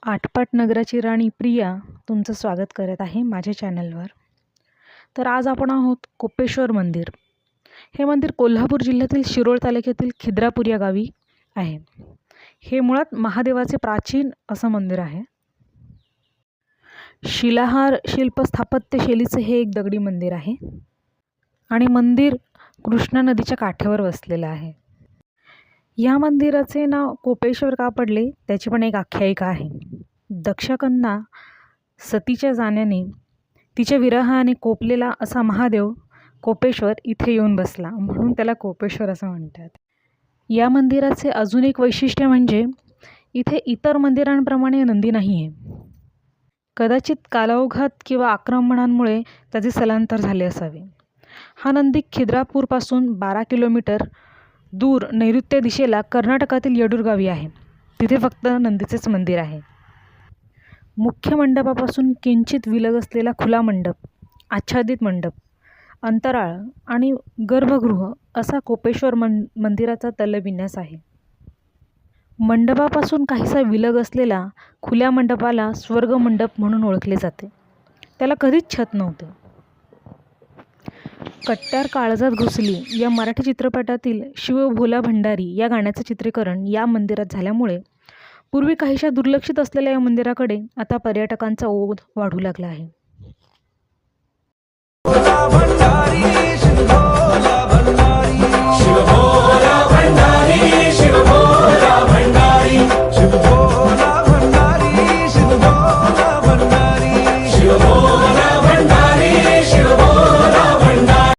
आटपाट नगराची राणी प्रिया तुमचं स्वागत करत आहे माझ्या चॅनलवर. तर आज आपण आहोत कोपेश्वर मंदिर. हे मंदिर कोल्हापूर जिल्ह्यातील शिरोळ तालुक्यातील खिद्रापूर या गावी आहे. हे मुळात महादेवाचे प्राचीन असं मंदिर आहे. शिलाहार शिल्प स्थापत्य शैलीचे हे एक दगडी मंदिर आहे आणि मंदिर कृष्णा नदीच्या काठावर वसलेलं आहे. या मंदिराचे नाव कोपेश्वर का पडले त्याची पण एक आख्यायिका आहे. दक्षकन्या सतीच्या जाण्याने तिच्या विरहाने कोपलेला असा महादेव कोपेश्वर इथे येऊन बसला, म्हणून त्याला कोपेश्वर असं म्हणतात. या मंदिराचे अजून एक वैशिष्ट्य म्हणजे इथे इतर मंदिरांप्रमाणे नंदी नाही आहे. कदाचित कालौघात किंवा आक्रमणांमुळे त्याचे स्थलांतर झाले असावे. हा नंदी खिद्रापूरपासून 12 किलोमीटर दूर नैऋत्य दिशेला कर्नाटकातील येडूर गावी आहे. तिथे फक्त नंदीचेच मंदिर आहे. मुख्य मंडपापासून किंचित विलग असलेला खुला मंडप, आच्छादित मंडप, अंतराळ आणि गर्भगृह असा कोपेश्वर मंदिराचा तलविन्यास आहे. मंडपापासून काहीसा विलग असलेला खुल्या मंडपाला स्वर्ग मंडप म्हणून ओळखले जाते. त्याला कधीच छत नव्हते. कट्यार काळजात घुसली या मराठी चित्रपटातील शिव भोला भंडारी या गाण्याचं चित्रीकरण या मंदिरात झाल्यामुळे पूर्वी काहीशा दुर्लक्षित असलेल्या या मंदिराकडे आता पर्यटकांचा ओघ वाढू लागला आहे.